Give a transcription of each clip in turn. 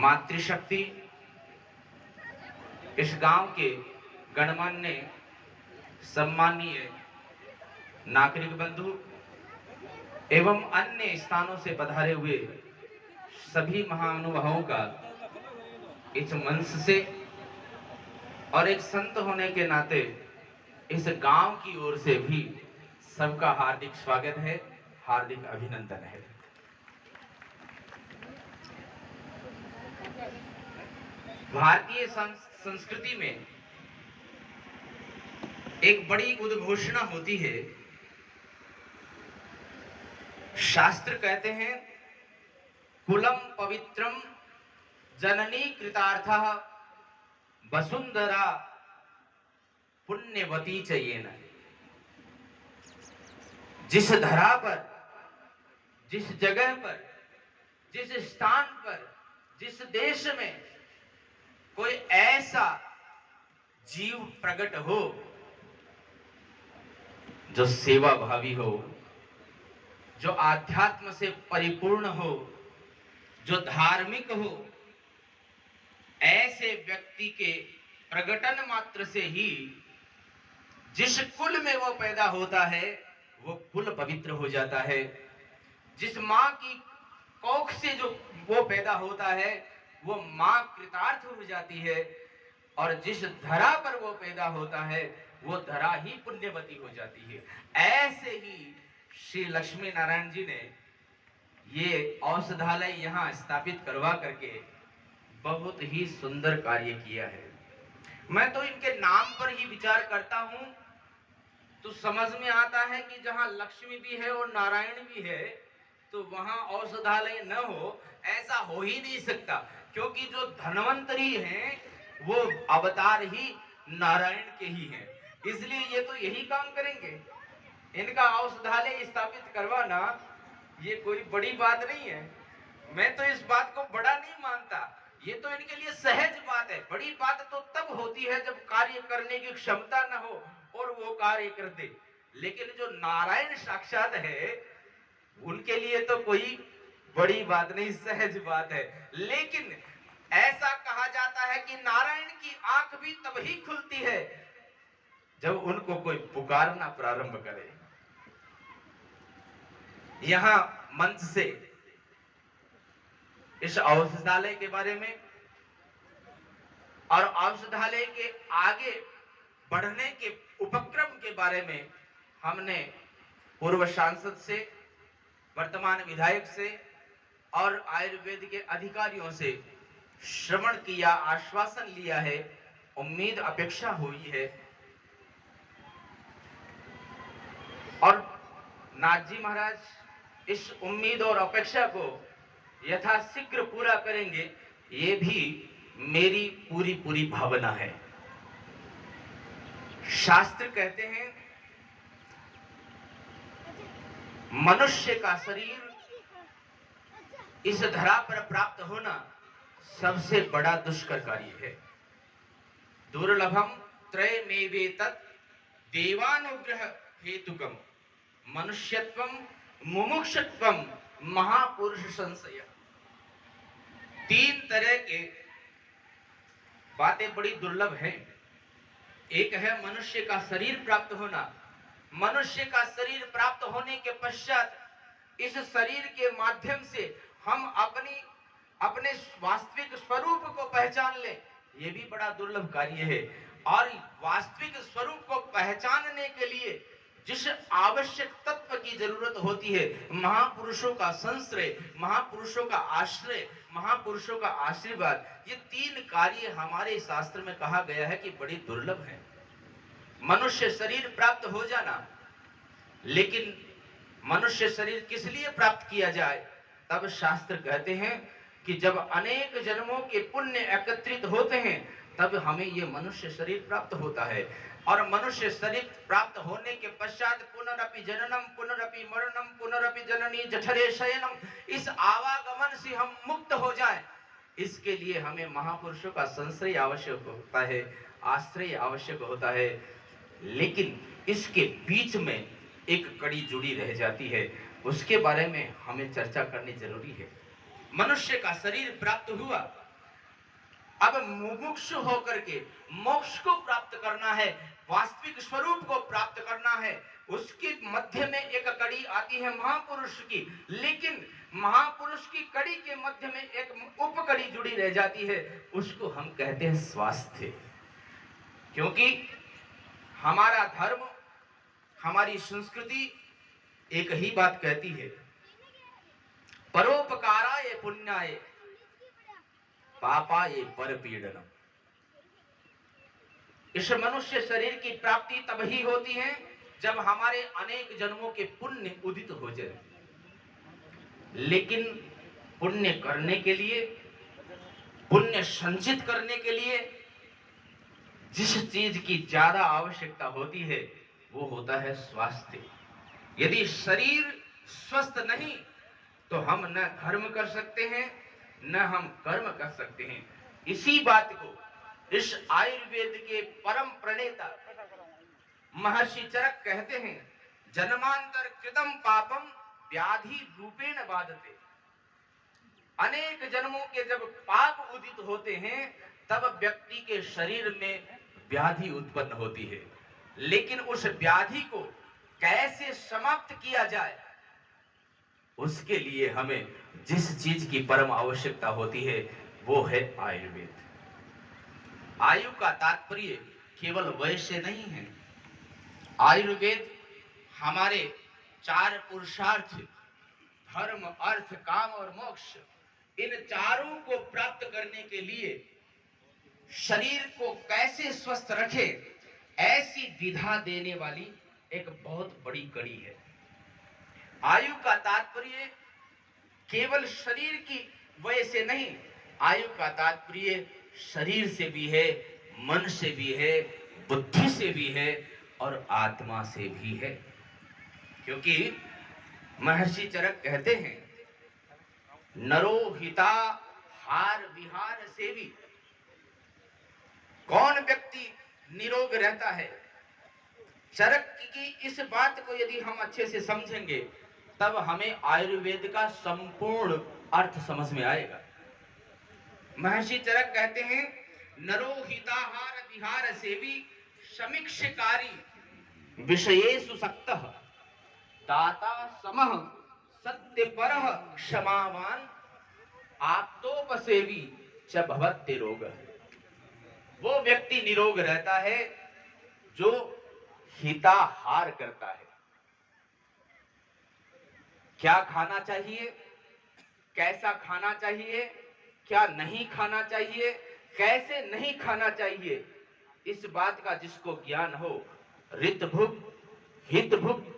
मातृशक्ति इस गांव के गणमान्य सम्मानीय नागरिक बंधु एवं अन्य स्थानों से पधारे हुए सभी महानुभावों का इस मंच से और एक संत होने के नाते इस गांव की ओर से भी सबका हार्दिक स्वागत है, हार्दिक अभिनंदन है। भारतीय संस्कृति में एक बड़ी उद्घोषणा होती है। शास्त्र कहते हैं कुलम पवित्रम जननी कृतार्थः वसुंधरा पुण्यवती चयेन। जिस धरा पर, जिस जगह पर, जिस स्थान पर, जिस देश में कोई ऐसा जीव प्रकट हो जो सेवा भावी हो, जो आध्यात्म से परिपूर्ण हो, जो धार्मिक हो, ऐसे व्यक्ति के प्रकटन मात्र से ही जिस कुल में वो पैदा होता है वो कुल पवित्र हो जाता है। जिस मां की कोख से जो वो पैदा होता है वो मां कृतार्थ हो जाती है, और जिस धरा पर वो पैदा होता है वो धरा ही पुण्यवती हो जाती है। ऐसे ही श्री लक्ष्मी नारायण जी ने ये औषधालय यहाँ स्थापित करवा करके बहुत ही सुंदर कार्य किया है। मैं तो इनके नाम पर ही विचार करता हूं तो समझ में आता है कि जहां लक्ष्मी भी है और नारायण भी है तो वहां औषधालय न हो, ऐसा हो ही नहीं सकता, क्योंकि जो धनवंतरी हैं वो अवतार ही नारायण के ही हैं। इसलिए ये तो यही काम करेंगे। इनका औषधालय स्थापित करवाना ये कोई बड़ी बात नहीं है। मैं तो इस बात को बड़ा नहीं मानता, ये तो इनके लिए सहज बात है। बड़ी बात तो तब होती है जब कार्य करने की क्षमता न हो और वो कार्य कर दे। लेकिन जो नारायण साक्षात है उनके लिए तो कोई बड़ी बात नहीं, सहज बात है। लेकिन ऐसा कहा जाता है कि नारायण की आंख भी तभी खुलती है जब उनको कोई पुकारना प्रारंभ करे। यहां मंच से इस औषधालय के बारे में और औषधालय के आगे बढ़ने के उपक्रम के बारे में हमने पूर्व सांसद से, वर्तमान विधायक से और आयुर्वेद के अधिकारियों से श्रवण किया, आश्वासन लिया है, उम्मीद अपेक्षा हुई है, और नाथ जी महाराज इस उम्मीद और अपेक्षा को यथाशीघ्र पूरा करेंगे, ये भी मेरी पूरी भावना है। शास्त्र कहते हैं मनुष्य का शरीर इस धरा पर प्राप्त होना सबसे बड़ा दुष्कर कार्य है। दुर्लभम त्रयमेवेतत् देवानुग्रह हेतुकम मनुष्यत्वम मुमुक्षुत्वम महापुरुष संशय। तीन तरह के बातें बड़ी दुर्लभ हैं। एक है मनुष्य का शरीर प्राप्त होना। मनुष्य का शरीर प्राप्त होने के पश्चात इस शरीर के माध्यम से हम अपने वास्तविक स्वरूप को पहचान लें, यह भी बड़ा दुर्लभ कार्य है। और वास्तविक स्वरूप को पहचानने के लिए जिस आवश्यक तत्व की जरूरत होती है, महापुरुषों का संश्रय, महापुरुषों का आश्रय, महापुरुषों का आशीर्वाद, ये तीन कार्य हमारे शास्त्र में कहा गया है कि बड़ी दुर्लभ है। मनुष्य शरीर प्राप्त हो जाना, लेकिन मनुष्य शरीर किस लिए प्राप्त किया जाए? तब शास्त्र कहते हैं कि जब अनेक जन्मों के पुण्य एकत्रित होते हैं तब हमें ये मनुष्य शरीर प्राप्त होता है। और मनुष्य शरीर प्राप्त होने के पश्चात पुनरपि जननम पुनरपि मरणम पुनरपि जननी जठरे शयनम, इस आवागमन से हम मुक्त हो जाएं, इसके लिए हमें महापुरुषों का संश्रय आवश्यक होता है, आश्रय आवश्यक होता है। लेकिन इसके बीच में एक कड़ी जुड़ी रह जाती है, उसके बारे में हमें चर्चा करनी जरूरी है। मनुष्य का शरीर प्राप्त हुआ अब मुमुक्षु होकर के मोक्ष को प्राप्त करना है, वास्तविक स्वरूप को प्राप्त करना है। उसके मध्य में एक कड़ी आती है महापुरुष की, लेकिन महापुरुष की कड़ी के मध्य में एक उपकड़ी जुड़ी रह जाती है, उसको हम कहते हैं स्वास्थ्य। क्योंकि हमारा धर्म, हमारी संस्कृति एक ही बात कहती है, परोपकाराय पुण्याय पापाय परपीडनम। इस मनुष्य शरीर की प्राप्ति तब ही होती है जब हमारे अनेक जन्मों के पुण्य उदित हो जाए। लेकिन पुण्य करने के लिए, पुण्य संचित करने के लिए जिस चीज की ज्यादा आवश्यकता होती है वो होता है स्वास्थ्य। यदि शरीर स्वस्थ नहीं तो हम न धर्म कर सकते हैं न हम कर्म कर सकते हैं। इसी बात को इस आयुर्वेद के परम प्रणेता महर्षि चरक कहते हैं, जन्मांतर कृतम पापम व्याधि रूपेण बाधते। अनेक जन्मों के जब पाप उदित होते हैं तब व्यक्ति के शरीर में व्याधि उत्पन्न होती है। लेकिन उस व्याधि को कैसे समाप्त किया जाए, उसके लिए हमें जिस चीज की परम आवश्यकता होती है वो है आयुर्वेद। आयु का तात्पर्य केवल वय से नहीं है। आयुर्वेद हमारे चार पुरुषार्थ, धर्म, अर्थ, काम और मोक्ष, इन चारों को प्राप्त करने के लिए शरीर को कैसे स्वस्थ रखे, ऐसी विधा देने वाली एक बहुत बड़ी कड़ी है। आयु का तात्पर्य केवल शरीर की वजह से नहीं, आयु का तात्पर्य शरीर से भी है, मन से भी है, बुद्धि से भी है और आत्मा से भी है। क्योंकि महर्षि चरक कहते हैं, नरो हिता हार विहार सेवी। कौन व्यक्ति निरोग रहता है? चरक की इस बात को यदि हम अच्छे से समझेंगे तब हमें आयुर्वेद का संपूर्ण अर्थ समझ में आएगा। महर्षि चरक कहते हैं, नरो हिताहार विहार सेवी समीक्षकारी विषयेषु सक्तः दाता समः सत्यपरः क्षमावान आप्तोपसेवी च भवत्ति रोगः। वो व्यक्ति निरोग रहता है जो हिताहार करता है। क्या खाना चाहिए, कैसा खाना चाहिए, क्या नहीं खाना चाहिए, कैसे नहीं खाना चाहिए, इस बात का जिसको ज्ञान हो, ऋतभुक, हितभुक,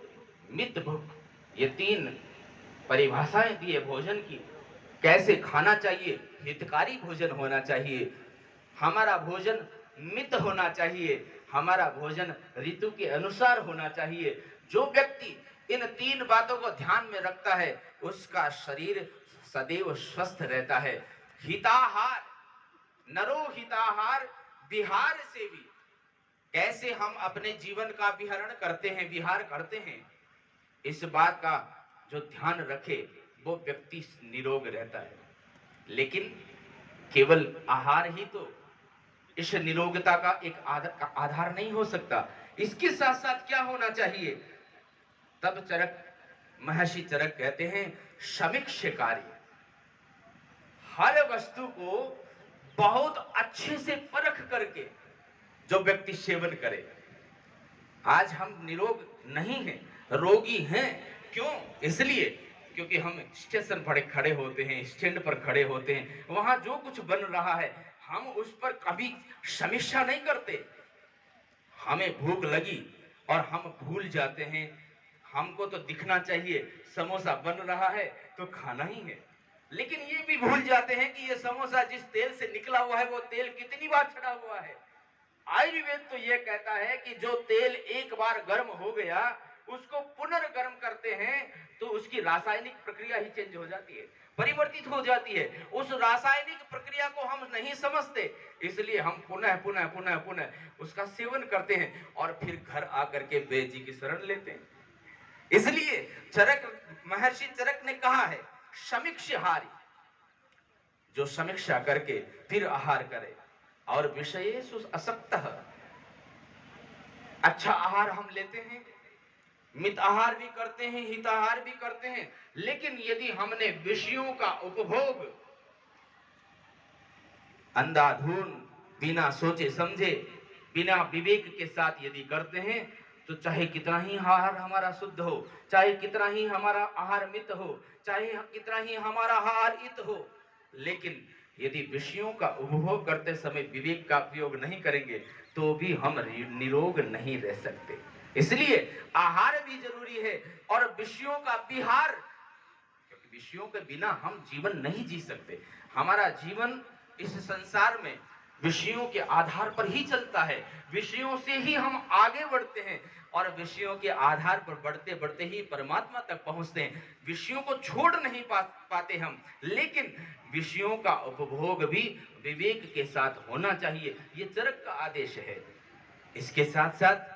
मितभुक, ये तीन परिभाषाएं दी है भोजन की। कैसे खाना चाहिए, हितकारी भोजन होना चाहिए, हमारा भोजन मित होना चाहिए, हमारा भोजन ऋतु के अनुसार होना चाहिए। जो व्यक्ति इन तीन बातों को ध्यान में रखता है उसका शरीर सदैव स्वस्थ रहता है। हिताहार, नरो हिताहार विहार से भी, कैसे हम अपने जीवन का विहरण करते हैं, विहार करते हैं, इस बात का जो ध्यान रखे वो व्यक्ति निरोग रहता है। लेकिन केवल आहार ही तो इस निरोगता का एक आधार नहीं हो सकता। इसके साथ साथ क्या होना चाहिए? तब चरक, महर्षि चरक कहते हैं, समीक्षकारी। हर वस्तु को बहुत अच्छे से परख करके जो व्यक्ति सेवन करे। आज हम निरोग नहीं हैं, रोगी हैं। क्यों? इसलिए क्योंकि हम स्टेशन पर खड़े होते हैं, स्टैंड पर खड़े होते हैं, वहां जो कुछ बन रहा है हम उस पर कभी समीक्षा नहीं करते। हमें भूख लगी और हम भूल जाते हैं, हमको तो दिखना चाहिए समोसा बन रहा है तो खाना ही है, लेकिन ये भी भूल जाते हैं कि ये समोसा जिस तेल से निकला हुआ है वो तेल कितनी बार चढ़ा हुआ है। आयुर्वेद तो ये कहता है कि जो तेल एक बार गर्म हो गया उसको पुनर्गर्म करते हैं तो उसकी रासायनिक प्रक्रिया ही चेंज हो जाती है, परिवर्तित हो जाती है। उस रासायनिक प्रक्रिया को हम नहीं समझते, इसलिए हम पुनः पुनः पुनः पुनः उसका सेवन करते हैं और फिर घर आकर के वेद जी की शरण लेते हैं। इसलिए चरक, महर्षि चरक ने कहा है, समीक्षाहारी। जो समीक्षा करके फिर आहार करे। और विषयेषु असक्तः, अच्छा आहार हम लेते हैं, मित आहार भी करते हैं, हिताहार भी करते हैं, लेकिन यदि हमने विषयों का उपभोग अंधाधुन, बिना सोचे समझे, बिना विवेक के साथ यदि करते हैं, तो चाहे कितना ही आहार हमारा शुद्ध हो, चाहे कितना ही हमारा आहार मित हो, चाहे कितना ही हमारा आहार हित हो, लेकिन यदि विषयों का उपभोग करते समय विवेक का उपयोग नहीं करेंगे तो भी हम निरोग नहीं रह सकते। इसलिए आहार भी जरूरी है और विषयों का विहार, क्योंकि विषयों के बिना हम जीवन नहीं जी सकते। हमारा जीवन इस संसार में विषयों के आधार पर ही चलता है, विषयों से ही हम आगे बढ़ते हैं और विषयों के आधार पर बढ़ते बढ़ते ही परमात्मा तक पहुंचते हैं। विषयों को छोड़ नहीं पाते हम, लेकिन विषयों का उपभोग भी विवेक के साथ होना चाहिए, ये चरक का आदेश है। इसके साथ साथ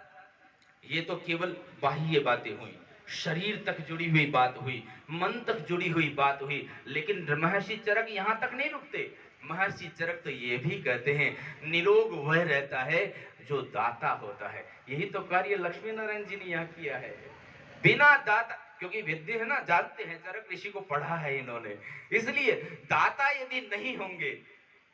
ये तो केवल बाह्य बातें हुई, शरीर तक जुड़ी हुई बात हुई, मन तक जुड़ी हुई बात हुई, लेकिन महर्षि चरक यहां तक नहीं रुकते। महर्षि चरक तो ये भी कहते हैं, निरोग वह रहता है जो दाता होता है। यही तो कार्य लक्ष्मी नारायण जी ने यहाँ किया है। बिना दाता, क्योंकि विद्य है ना, जानते हैं, चरक ऋषि को पढ़ा है इन्होंने, इसलिए दाता यदि नहीं होंगे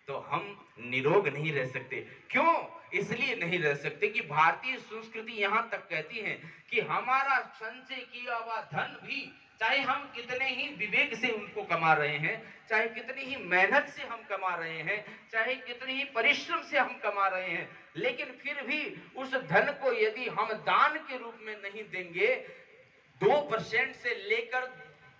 तो हम निरोग नहीं रह सकते। क्यों इसलिए नहीं रह सकते कि भारतीय संस्कृति यहां तक कहती है कि हमारा संचय किया हुआ धन भी, चाहे हम कितने ही विवेक से उनको कमा रहे हैं, चाहे कितनी ही मेहनत से हम कमा रहे हैं, चाहे कितनी ही परिश्रम से हम कमा रहे हैं, लेकिन फिर भी उस धन को यदि हम दान के रूप में नहीं देंगे, 2% से लेकर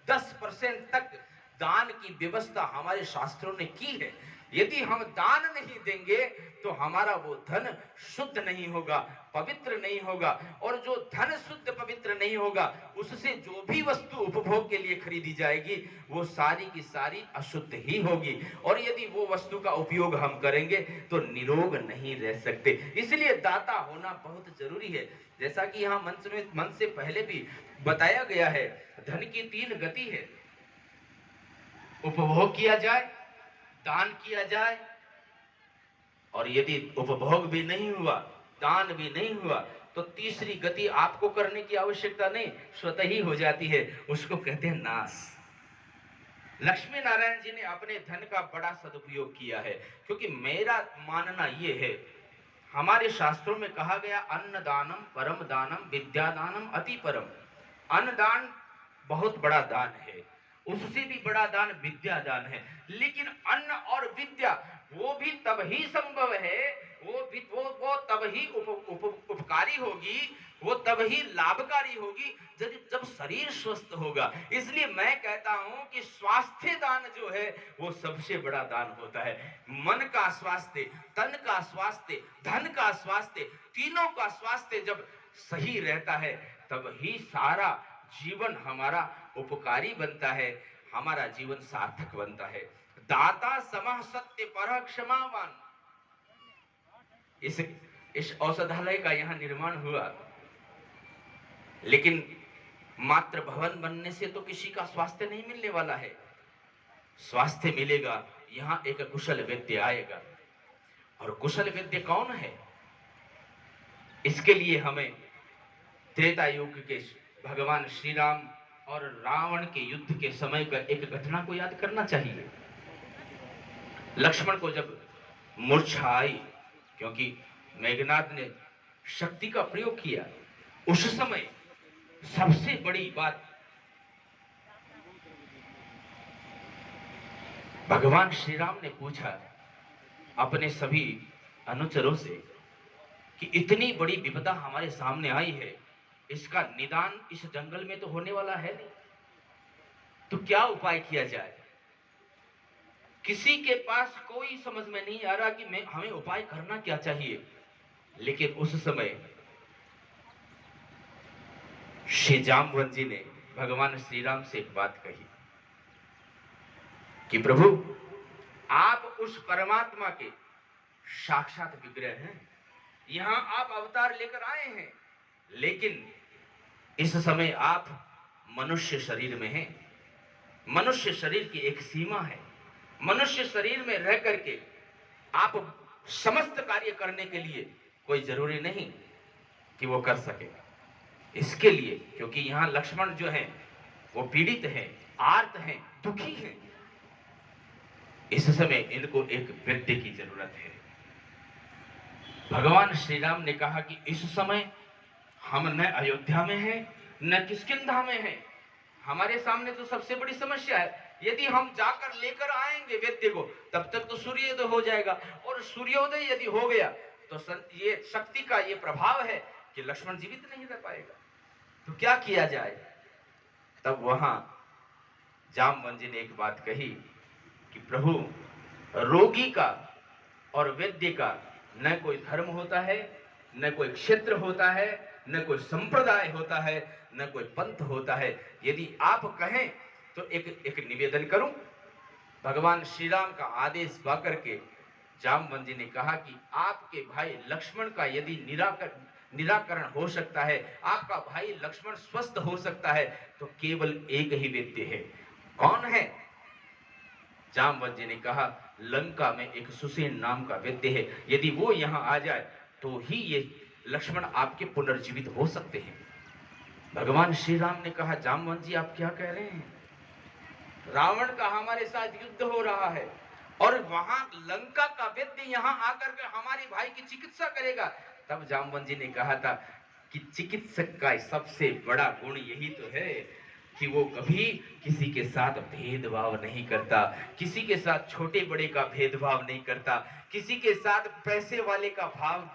10% तक दान की व्यवस्था हमारे शास्त्रों ने की है। यदि हम दान नहीं देंगे तो हमारा वो धन शुद्ध नहीं होगा, पवित्र नहीं होगा, और जो धन शुद्ध पवित्र नहीं होगा उससे जो भी वस्तु उपभोग के लिए खरीदी जाएगी वो सारी की सारी अशुद्ध ही होगी, और यदि वो वस्तु का उपयोग हम करेंगे तो निरोग नहीं रह सकते। इसलिए दाता होना बहुत जरूरी है। जैसा कि यहाँ मंच से पहले भी बताया गया है, धन की 3 गति है, उपभोग किया जाए, दान किया जाए, और यदि उपभोग भी नहीं हुआ, दान भी नहीं हुआ, तो तीसरी गति आपको करने की आवश्यकता नहीं, स्वतः ही हो जाती है, उसको कहते हैं नाश। लक्ष्मी नारायण जी ने अपने धन का बड़ा सदुपयोग किया है, क्योंकि मेरा मानना यह है, हमारे शास्त्रों में कहा गया अन्नदानम परम दानम विद्यादानम अति परम। अन्नदान बहुत बड़ा दान है, उससे भी बड़ा दान विद्या दान है, लेकिन अन्न और विद्या वो भी तब ही संभव है, वो तब ही उपकारी होगी, वो तब ही लाभकारी होगी जब शरीर स्वस्थ होगा। इसलिए मैं कहता हूं कि स्वास्थ्य दान जो है वो सबसे बड़ा दान होता है। मन का स्वास्थ्य, तन का स्वास्थ्य, धन का स्वास्थ्य, तीनों का स्वास्थ्य जब सही रहता है तब ही सारा जीवन हमारा उपकारी बनता है, हमारा जीवन सार्थक बनता है। दाता समः सत्य परः क्षमावान, इस औषधालय का यहाँ निर्माण हुआ, लेकिन मात्र भवन बनने से तो किसी का स्वास्थ्य नहीं मिलने वाला है। स्वास्थ्य मिलेगा, यहाँ एक कुशल वैद्य आएगा, और कुशल वैद्य कौन है? इसके लिए हमें त्रेता युग के भगवान श्री राम और रावण के युद्ध के समय का एक घटना को याद करना चाहिए। लक्ष्मण को जब मूर्छा आई, क्योंकि मेघनाद ने शक्ति का प्रयोग किया, उस समय सबसे बड़ी बात भगवान श्री राम ने पूछा अपने सभी अनुचरों से कि इतनी बड़ी विपदा हमारे सामने आई है, इसका निदान इस जंगल में तो होने वाला है नहीं, तो क्या उपाय किया जाए? किसी के पास कोई समझ में नहीं आ रहा कि हमें उपाय करना क्या चाहिए। लेकिन उस समय श्री जाम्बवंत जी ने भगवान श्री राम से एक बात कही कि प्रभु, आप उस परमात्मा के साक्षात विग्रह हैं, यहां आप अवतार लेकर आए हैं, लेकिन इस समय आप मनुष्य शरीर में हैं। मनुष्य शरीर की एक सीमा है, मनुष्य शरीर में रह करके आप समस्त कार्य करने के लिए कोई जरूरी नहीं कि वो कर सकेगा। इसके लिए क्योंकि यहां लक्ष्मण जो है वो पीड़ित हैं, आर्त हैं, दुखी हैं। इस समय इनको एक वैद्य की जरूरत है। भगवान श्री राम ने कहा कि इस समय हम न अयोध्या में हैं न किष्किंधा में हैं। हमारे सामने तो सबसे बड़ी समस्या है। यदि हम जाकर लेकर आएंगे वैद्य को तब तक तो सूर्योदय हो जाएगा, और सूर्योदय यदि हो गया तो ये शक्ति का ये प्रभाव है कि लक्ष्मण जीवित नहीं रह पाएगा। तो क्या किया जाए? तब वहां जामवंत जी ने एक बात कही कि प्रभु, रोगी का और वैद्य का न कोई धर्म होता है, न कोई क्षेत्र होता है, न कोई संप्रदाय होता है, न कोई पंथ होता है। यदि आप कहें तो एक निवेदन करूं। भगवान श्री राम का आदेश पा करके जामवंत जी ने कहा कि आपके भाई लक्ष्मण का यदि निराकरण हो सकता है, आपका भाई लक्ष्मण स्वस्थ हो सकता है, तो केवल एक ही वैद्य है। कौन है? जामवंत जी ने कहा, लंका में एक सुसेन नाम का वैद्य है, यदि वो यहां आ जाए तो ही ये लक्ष्मण आपके पुनर्जीवित हो सकते हैं। भगवान श्री राम ने कहा, जामवंत जी आप क्या कह रहे हैं? रावण का हमारे साथ युद्ध हो रहा है और वहां लंका का वैद्य यहां आकर के हमारे भाई की चिकित्सा करेगा। तब जामवंत जी ने कहा था कि चिकित्सक का सबसे बड़ा गुण यही तो है कि वो कभी किसी के साथ भेदभाव नहीं करता, किसी के साथ छोटे बड़े का भेदभाव नहीं करता, किसी के साथ पैसे वाले का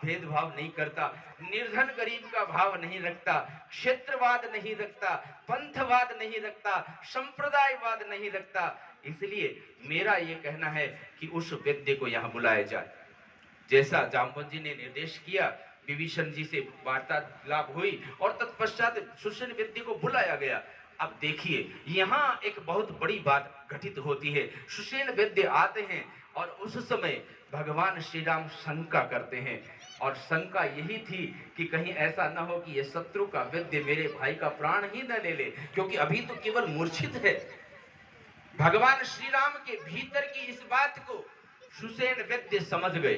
भेदभाव नहीं करता, निर्धन गरीब का भाव नहीं रखता, क्षेत्रवाद नहीं रखता, पंथवाद नहीं रखता, संप्रदायवाद नहीं रखता। इसलिए मेरा यह कहना है कि उस वैद्य को यहां बुलाया जाए। जैसा जामवंत जी ने निर्देश किया, विभीषण जी से वार्तालाप हुई और तत्पश्चात सुषेण वैद्य को बुलाया गया। अब देखिए यहाँ एक बहुत बड़ी बात घटित होती है। सुषेण वैद्य आते हैं और उस समय भगवान श्री राम शंका करते हैं, और शंका यही थी कि कहीं ऐसा न हो कि ये शत्रु का वैद्य मेरे भाई का प्राण ही न ले ले, क्योंकि अभी तो केवल मूर्छित है। भगवान श्री राम के भीतर की इस बात को सुषेण वैद्य समझ गए